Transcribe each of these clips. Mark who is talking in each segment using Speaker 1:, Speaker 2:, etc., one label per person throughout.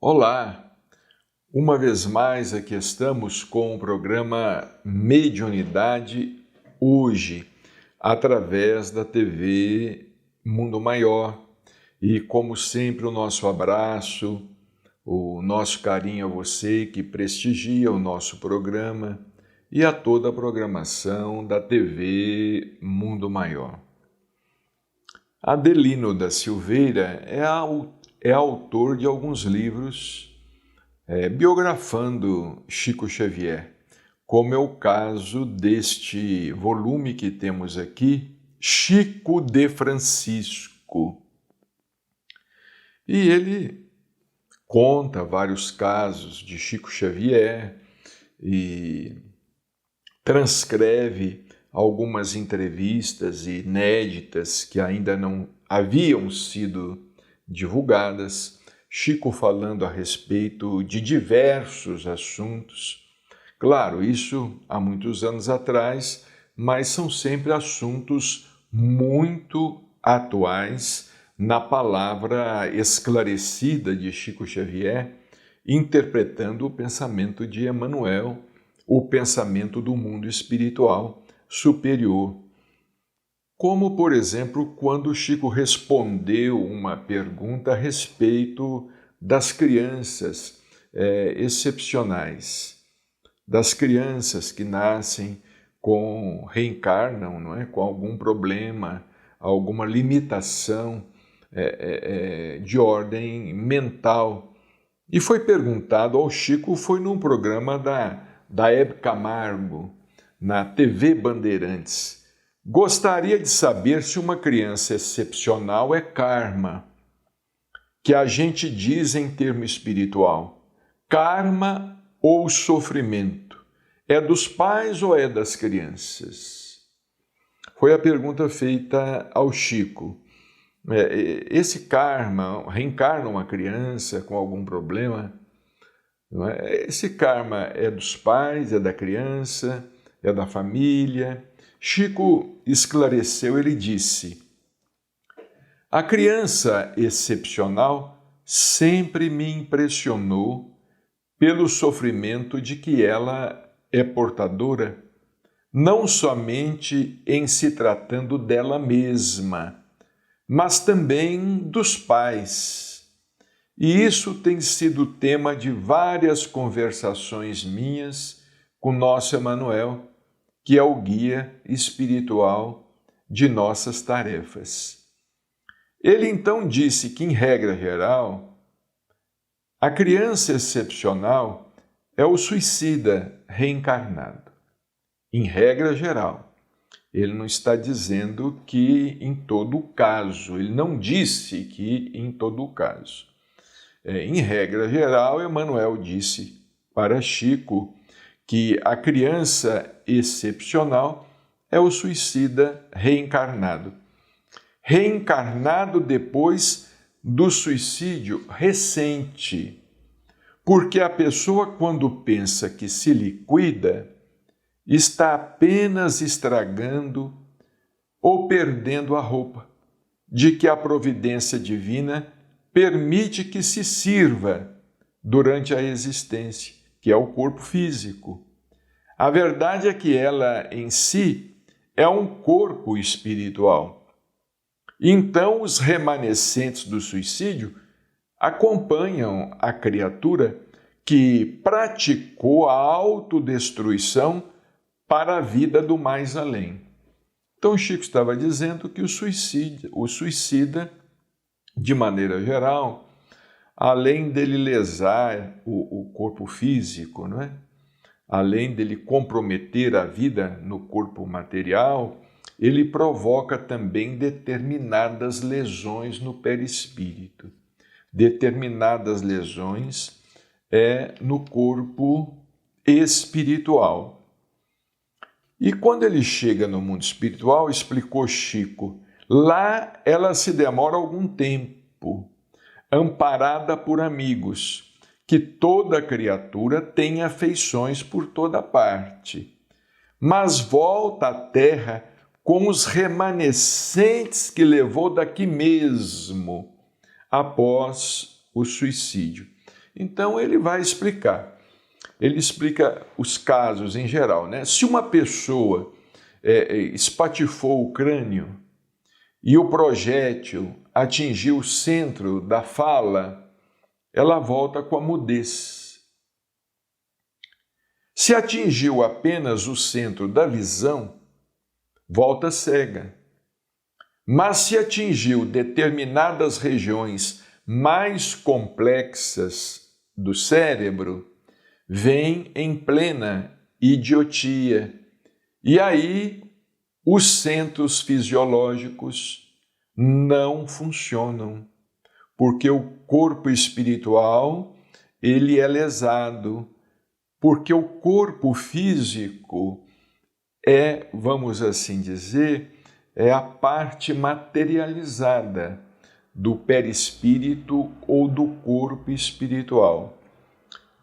Speaker 1: Olá! Uma vez mais aqui estamos com o programa Mediunidade hoje, através da TV Mundo Maior. E como sempre o nosso abraço, o nosso carinho a você que prestigia o nosso programa e a toda a programação da TV Mundo Maior. Adelino da Silveira é autor de alguns livros biografando Chico Xavier, como é o caso deste volume que temos aqui, Chico de Francisco. E ele conta vários casos de Chico Xavier e transcreve algumas entrevistas inéditas que ainda não haviam sido divulgadas, Chico falando a respeito de diversos assuntos. Claro, isso há muitos anos atrás, mas são sempre assuntos muito atuais na palavra esclarecida de Chico Xavier, interpretando o pensamento de Emmanuel, o pensamento do mundo espiritual superior. Como, por exemplo, quando Chico respondeu uma pergunta a respeito das crianças excepcionais, das crianças que nascem reencarnam, não é? Com algum problema, alguma limitação de ordem mental. E foi perguntado ao Chico, foi num programa da Hebe Camargo, na TV Bandeirantes. Gostaria de saber se uma criança excepcional é karma, que a gente diz em termo espiritual. Karma ou sofrimento? É dos pais ou é das crianças? Foi a pergunta feita ao Chico. Esse karma reencarna uma criança com algum problema? Não é? Esse karma é dos pais, é da criança, é da família? Chico esclareceu, ele disse: a criança excepcional sempre me impressionou pelo sofrimento de que ela é portadora, não somente em se tratando dela mesma, mas também dos pais. E isso tem sido tema de várias conversações minhas com nosso Emmanuel, que é o guia espiritual de nossas tarefas. Ele então disse que, em regra geral, a criança excepcional é o suicida reencarnado. Em regra geral. Ele não está dizendo que em todo o caso, ele não disse que em todo o caso. Em regra geral, Emmanuel disse para Chico que a criança excepcional é o suicida reencarnado. Reencarnado depois do suicídio recente. Porque a pessoa, quando pensa que se liquida, está apenas estragando ou perdendo a roupa de que a providência divina permite que se sirva durante a existência, que é o corpo físico. A verdade é que ela em si é um corpo espiritual. Então, os remanescentes do suicídio acompanham a criatura que praticou a autodestruição para a vida do mais além. Então, Chico estava dizendo que o suicida, de maneira geral, além dele lesar o corpo físico, não é? Além dele comprometer a vida no corpo material, ele provoca também determinadas lesões no perispírito, determinadas lesões no corpo espiritual. E quando ele chega no mundo espiritual, explicou Chico, lá ela se demora algum tempo, amparada por amigos, que toda criatura tem afeições por toda parte, mas volta à terra com os remanescentes que levou daqui mesmo, após o suicídio. Então ele vai explicar. Ele explica os casos em geral, né? Se uma pessoa espatifou o crânio e o projétil atingiu o centro da fala, ela volta com a mudez. Se atingiu apenas o centro da visão, volta cega. Mas se atingiu determinadas regiões mais complexas do cérebro, vem em plena idiotia. E aí os centros fisiológicos não funcionam, porque o corpo espiritual ele é lesado, porque o corpo físico é, vamos assim dizer, é a parte materializada do perispírito ou do corpo espiritual.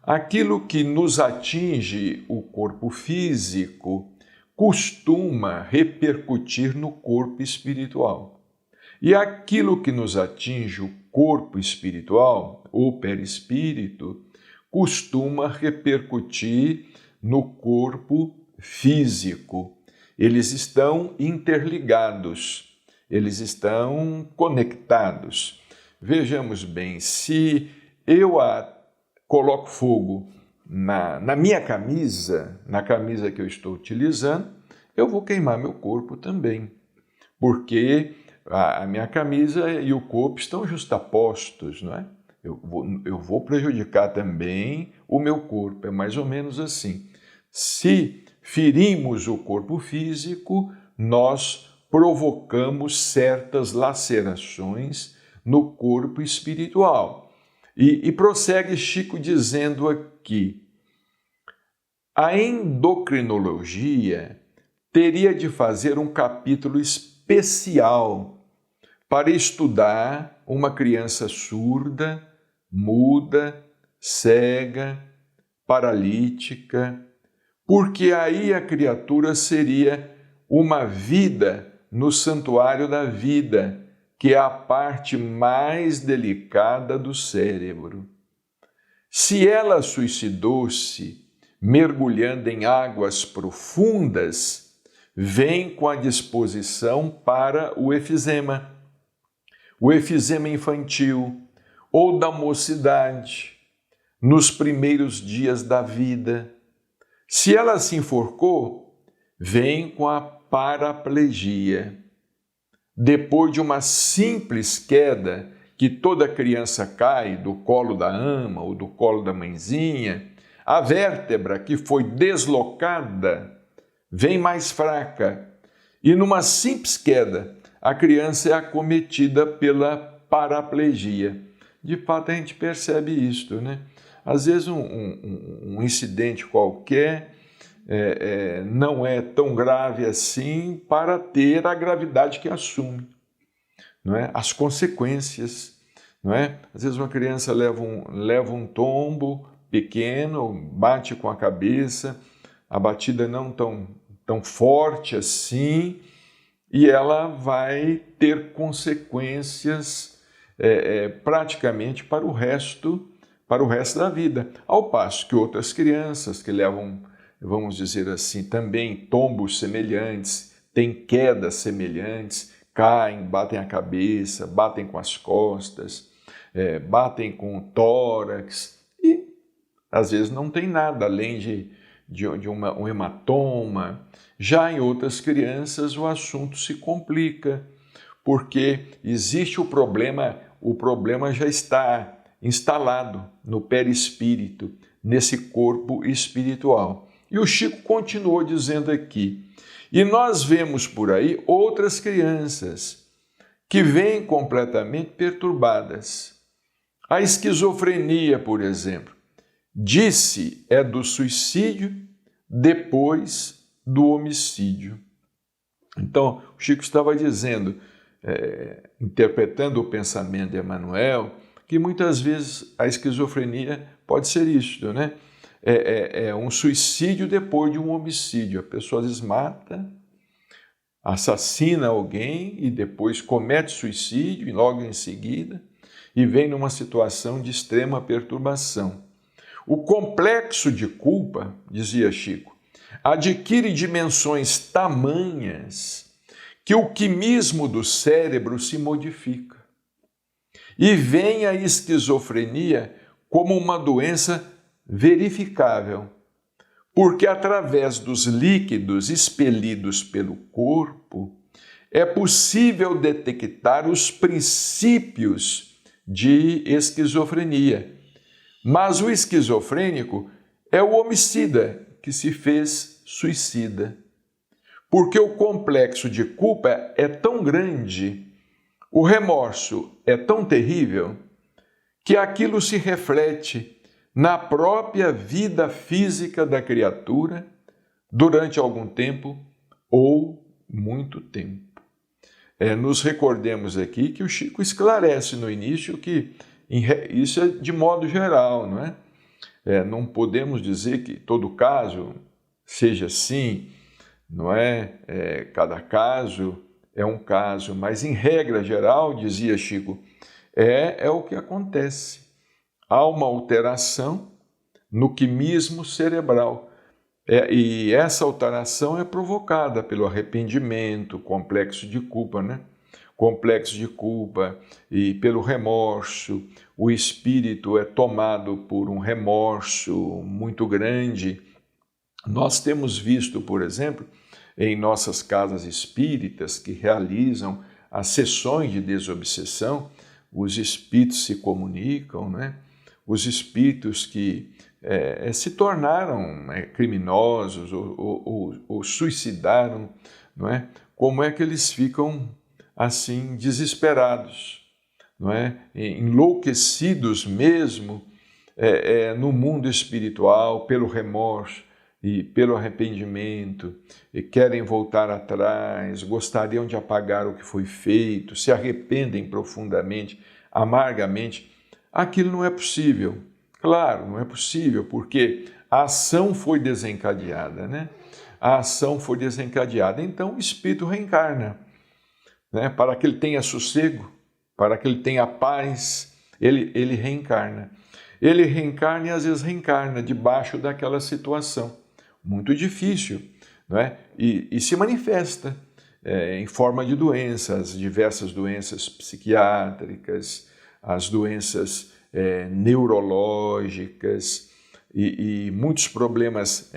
Speaker 1: Aquilo que nos atinge o corpo físico costuma repercutir no corpo espiritual. E aquilo que nos atinge o corpo espiritual, ou perispírito, costuma repercutir no corpo físico. Eles estão interligados, eles estão conectados. Vejamos bem, se eu coloco fogo na minha camisa, na camisa que eu estou utilizando, eu vou queimar meu corpo também, porque a minha camisa e o corpo estão justapostos, não é? Eu vou prejudicar também o meu corpo, é mais ou menos assim. Se ferimos o corpo físico, nós provocamos certas lacerações no corpo espiritual. E prossegue Chico dizendo aqui, a endocrinologia teria de fazer um capítulo especial para estudar uma criança surda, muda, cega, paralítica, porque aí a criatura seria uma vida no santuário da vida, que é a parte mais delicada do cérebro. Se ela suicidou-se, mergulhando em águas profundas, vem com a disposição para o efizema infantil ou da mocidade, nos primeiros dias da vida. Se ela se enforcou, vem com a paraplegia. Depois de uma simples queda, que toda criança cai do colo da ama ou do colo da mãezinha, a vértebra que foi deslocada vem mais fraca. E numa simples queda, a criança é acometida pela paraplegia. De fato, a gente percebe isto, né? Às vezes um incidente qualquer não é tão grave assim para ter a gravidade que assume, não é? As consequências, não é? Às vezes uma criança leva um tombo pequeno, bate com a cabeça, a batida não tão forte assim, e ela vai ter consequências praticamente para o resto da vida. Ao passo que outras crianças que levam, vamos dizer assim, também tombos semelhantes, têm quedas semelhantes, caem, batem a cabeça, batem com as costas, batem com o tórax e às vezes não tem nada além de um hematoma. Já em outras crianças o assunto se complica, porque existe o problema já está instalado no perispírito, nesse corpo espiritual. E o Chico continuou dizendo aqui, e nós vemos por aí outras crianças que vêm completamente perturbadas. A esquizofrenia, por exemplo, disse é do suicídio depois do homicídio. Então, o Chico estava dizendo, interpretando o pensamento de Emmanuel, que muitas vezes a esquizofrenia pode ser isso, né? É um suicídio depois de um homicídio. A pessoa às vezes mata, assassina alguém e depois comete suicídio e logo em seguida. e vem numa situação de extrema perturbação. O complexo de culpa, dizia Chico, adquire dimensões tamanhas que o quimismo do cérebro se modifica. E vem a esquizofrenia como uma doença verificável, porque através dos líquidos expelidos pelo corpo é possível detectar os princípios de esquizofrenia. Mas o esquizofrênico é o homicida que se fez suicida, porque o complexo de culpa é tão grande, o remorso é tão terrível, que aquilo se reflete na própria vida física da criatura durante algum tempo ou muito tempo. Nos recordemos aqui que o Chico esclarece no início que isso é de modo geral, não é? Não podemos dizer que todo caso seja assim, não é? Cada caso é um caso, mas em regra geral, dizia Chico, é o que acontece. Há uma alteração no quimismo cerebral. E essa alteração é provocada pelo arrependimento, complexo de culpa, né? Complexo de culpa e pelo remorso. O espírito é tomado por um remorso muito grande. Nós temos visto, por exemplo, em nossas casas espíritas que realizam as sessões de desobsessão, os espíritos se comunicam, né? Os espíritos que se tornaram criminosos ou suicidaram, não é? Como é que eles ficam assim desesperados, não é? Enlouquecidos mesmo no mundo espiritual pelo remorso e pelo arrependimento, e querem voltar atrás, gostariam de apagar o que foi feito, se arrependem profundamente, amargamente. Aquilo não é possível. Claro, não é possível, porque a ação foi desencadeada, né? A ação foi desencadeada, então o espírito reencarna, né? Para que ele tenha sossego, para que ele tenha paz, ele reencarna. Ele reencarna e às vezes reencarna debaixo daquela situação muito difícil, não é? E se manifesta em forma de doenças, diversas doenças psiquiátricas, as doenças neurológicas e muitos problemas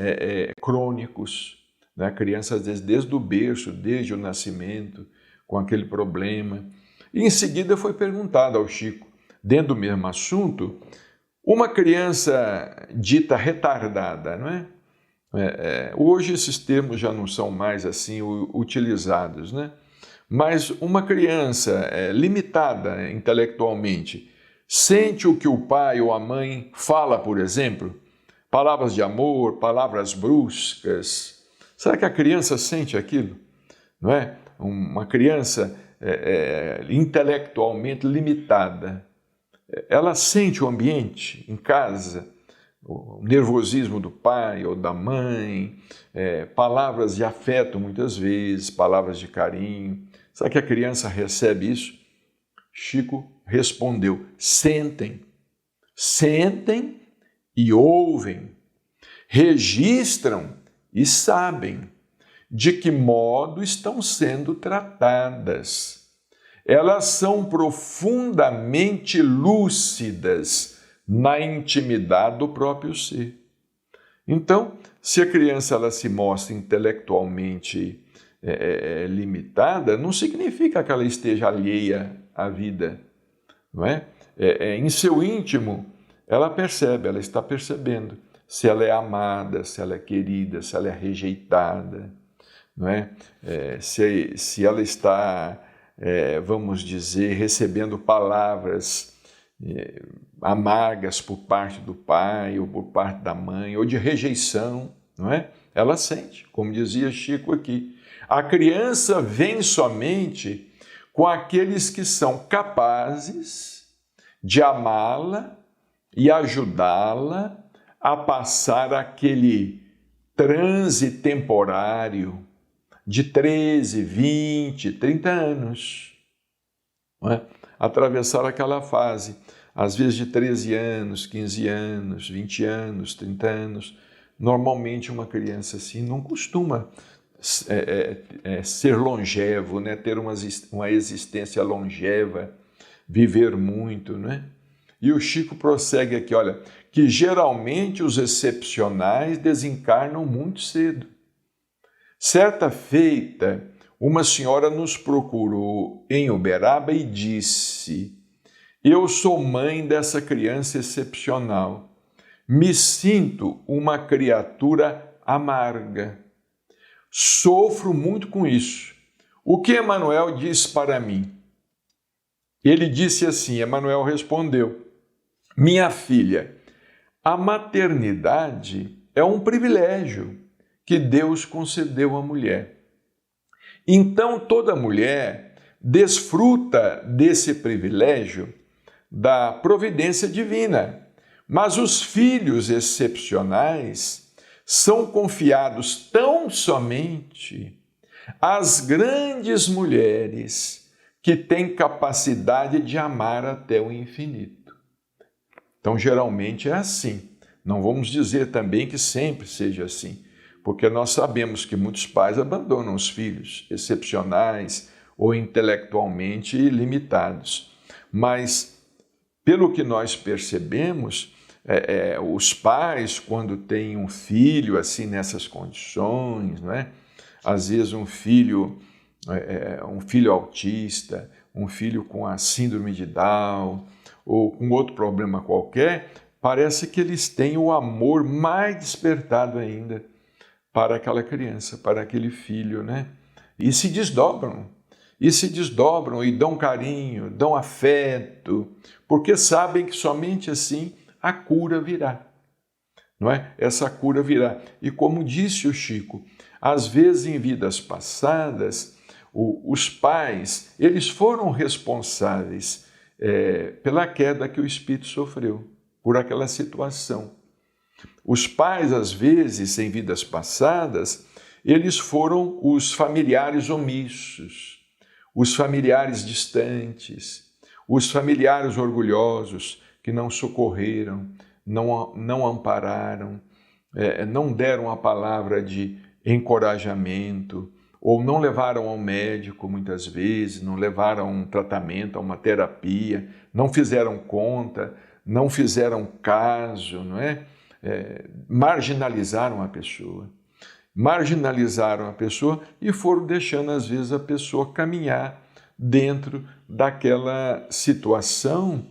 Speaker 1: crônicos, né? A criança, às vezes, desde o berço, desde o nascimento, com aquele problema. E em seguida foi perguntado ao Chico, dentro do mesmo assunto, uma criança dita retardada, não é? Hoje esses termos já não são mais assim utilizados, né? Mas uma criança limitada intelectualmente sente o que o pai ou a mãe fala, por exemplo, palavras de amor, palavras bruscas. Será que a criança sente aquilo? Não é? Uma criança intelectualmente limitada, ela sente o ambiente em casa, o nervosismo do pai ou da mãe, palavras de afeto muitas vezes, palavras de carinho. Será que a criança recebe isso? Chico respondeu: sentem e ouvem, registram e sabem de que modo estão sendo tratadas. Elas são profundamente lúcidas na intimidade do próprio ser. Então, se a criança ela se mostra intelectualmente limitada, não significa que ela esteja alheia à vida, não é? Em seu íntimo, ela percebe, ela está percebendo se ela é amada, se ela é querida, se ela é rejeitada, não é? Se ela está, vamos dizer, recebendo palavras amargas por parte do pai ou por parte da mãe, ou de rejeição, não é? Ela sente, como dizia Chico aqui. A criança vem somente com aqueles que são capazes de amá-la e ajudá-la a passar aquele transe temporário de 13, 20, 30 anos. Não é? atravessar aquela fase, às vezes de 13 anos, 15 anos, 20 anos, 30 anos. Normalmente uma criança assim não costuma ser longevo, né? Ter uma existência longeva, viver muito, né? E o Chico prossegue aqui, olha, que geralmente os excepcionais desencarnam muito cedo. Certa feita, uma senhora nos procurou em Uberaba e disse: eu sou mãe dessa criança excepcional. Me sinto uma criatura amarga. Sofro muito com isso. O que Emmanuel disse para mim? Ele disse assim, Emmanuel respondeu: minha filha, a maternidade é um privilégio que Deus concedeu à mulher. Então toda mulher desfruta desse privilégio da providência divina, mas os filhos excepcionais são confiados tão somente às grandes mulheres que têm capacidade de amar até o infinito. Então, geralmente é assim. Não vamos dizer também que sempre seja assim, porque nós sabemos que muitos pais abandonam os filhos excepcionais ou intelectualmente limitados. Mas, pelo que nós percebemos, os pais, quando têm um filho assim nessas condições, não é? Às vezes um filho autista, um filho com a síndrome de Down ou com outro problema qualquer, parece que eles têm o amor mais despertado ainda para aquela criança, para aquele filho, né? E se desdobram e dão carinho, dão afeto, porque sabem que somente assim a cura virá, não é? Essa cura virá. E como disse o Chico, às vezes em vidas passadas, os pais, eles foram responsáveis pela queda que o espírito sofreu, por aquela situação. Os pais, às vezes, em vidas passadas, eles foram os familiares omissos, os familiares distantes, os familiares orgulhosos que não socorreram, não ampararam, não deram a palavra de encorajamento, ou não levaram ao médico muitas vezes, não levaram a um tratamento, a uma terapia, não fizeram conta, não fizeram caso, não é? Marginalizaram a pessoa. Marginalizaram a pessoa e foram deixando, às vezes, a pessoa caminhar dentro daquela situação,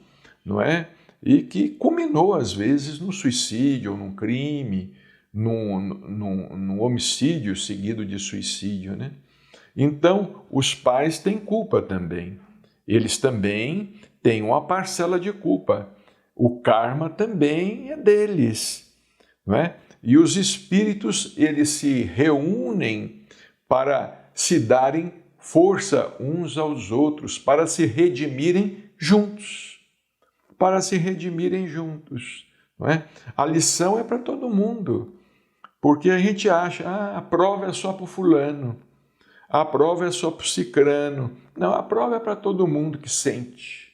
Speaker 1: não é? E que culminou, às vezes, no suicídio, ou num crime, num homicídio seguido de suicídio, né? Então, os pais têm culpa também. Eles também têm uma parcela de culpa. O karma também é deles, não é? E os espíritos, eles se reúnem para se darem força uns aos outros, para se redimirem juntos. Para se redimirem juntos, não é? A lição é para todo mundo, porque a gente acha, a prova é só para o fulano, a prova é só para o cicrano. Não, a prova é para todo mundo que sente,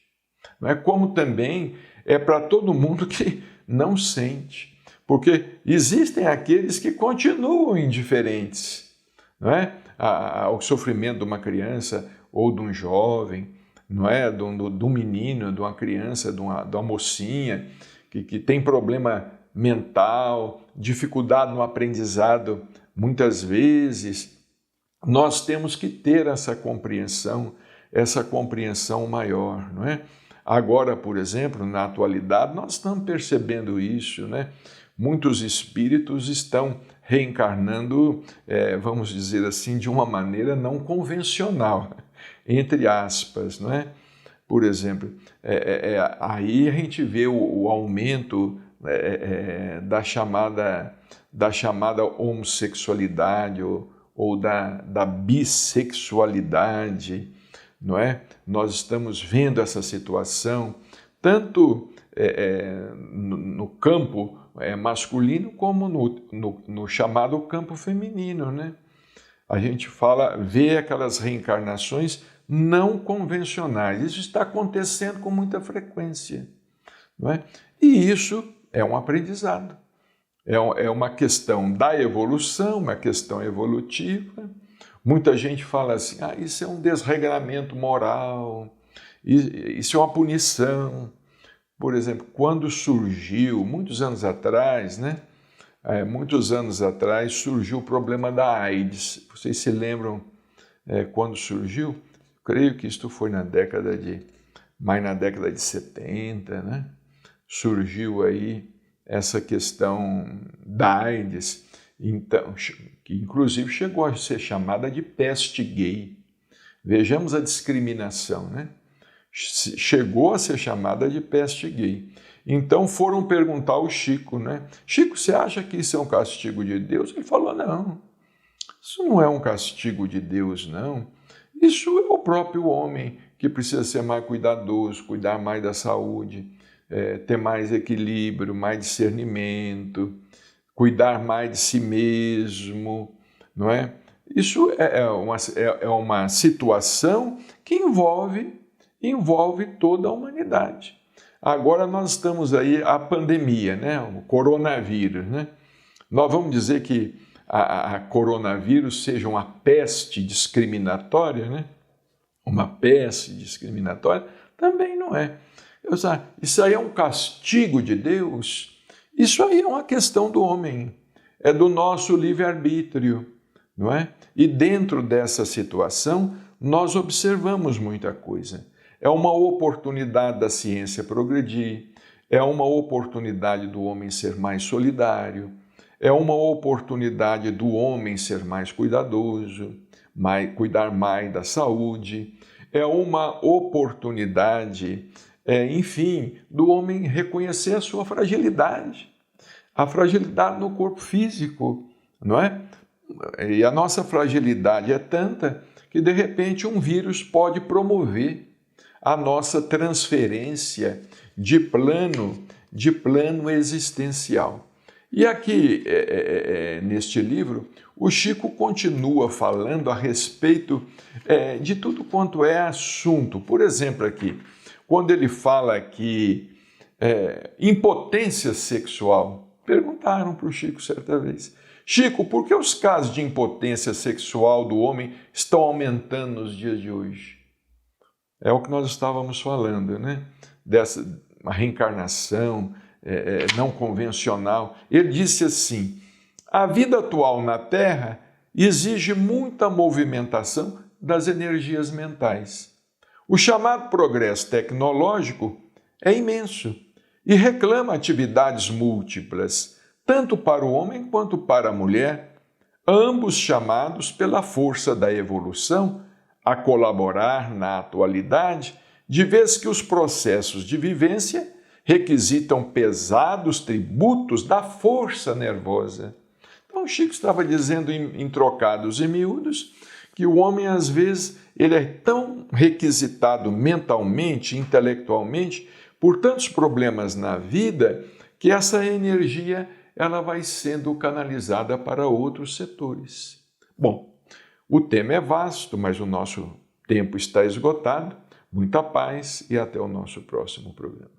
Speaker 1: não é? Como também é para todo mundo que não sente, porque existem aqueles que continuam indiferentes, não é? Ao sofrimento de uma criança ou de um jovem, não é? De um menino, de uma criança, de uma mocinha que tem problema mental, dificuldade no aprendizado, muitas vezes. Nós temos que ter essa compreensão maior, não é? Agora, por exemplo, na atualidade, nós estamos percebendo isso, né? Muitos espíritos estão reencarnando, vamos dizer assim, de uma maneira não convencional, entre aspas, não é? Por exemplo, aí a gente vê o aumento da chamada homossexualidade ou da bissexualidade, não é? Nós estamos vendo essa situação tanto no campo masculino como no chamado campo feminino, né? A gente vê aquelas reencarnações não convencionais. Isso está acontecendo com muita frequência, não é? E isso é um aprendizado. É uma questão da evolução, uma questão evolutiva. Muita gente fala assim, isso é um desregramento moral, isso é uma punição. Por exemplo, quando surgiu, muitos anos atrás, né? Muitos anos atrás surgiu o problema da AIDS. Vocês se lembram quando surgiu? Creio que isto foi na década de 70, né? Surgiu aí essa questão da AIDS, então, que inclusive chegou a ser chamada de peste gay. Vejamos a discriminação, né? Chegou a ser chamada de peste gay. Então foram perguntar ao Chico, né? Chico, você acha que isso é um castigo de Deus? Ele falou, não, isso não é um castigo de Deus, não. Isso é o próprio homem que precisa ser mais cuidadoso, cuidar mais da saúde, ter mais equilíbrio, mais discernimento, cuidar mais de si mesmo, não é? Isso é uma situação que envolve toda a humanidade. Agora nós estamos aí, a pandemia, né? O coronavírus, né? Nós vamos dizer que a coronavírus seja uma peste discriminatória, né? Uma peste discriminatória? Também não é. Isso aí é um castigo de Deus? Isso aí é uma questão do homem, é do nosso livre-arbítrio, não é? E dentro dessa situação, nós observamos muita coisa. É uma oportunidade da ciência progredir, é uma oportunidade do homem ser mais solidário, é uma oportunidade do homem ser mais cuidadoso, cuidar mais da saúde, é uma oportunidade, enfim, do homem reconhecer a sua fragilidade, a fragilidade no corpo físico, não é? E a nossa fragilidade é tanta que, de repente, um vírus pode promover a nossa transferência de plano existencial. E aqui, neste livro, o Chico continua falando a respeito de tudo quanto é assunto. Por exemplo, aqui, quando ele fala que impotência sexual, perguntaram para o Chico certa vez, Chico, por que os casos de impotência sexual do homem estão aumentando nos dias de hoje? É o que nós estávamos falando, né? Dessa reencarnação não convencional. Ele disse assim, a vida atual na Terra exige muita movimentação das energias mentais. O chamado progresso tecnológico é imenso e reclama atividades múltiplas, tanto para o homem quanto para a mulher, ambos chamados pela força da evolução a colaborar na atualidade, de vez que os processos de vivência requisitam pesados tributos da força nervosa. Então, o Chico estava dizendo em trocados e miúdos que o homem, às vezes, ele é tão requisitado mentalmente, intelectualmente, por tantos problemas na vida, que essa energia ela vai sendo canalizada para outros setores. Bom, o tema é vasto, mas o nosso tempo está esgotado. Muita paz e até o nosso próximo programa.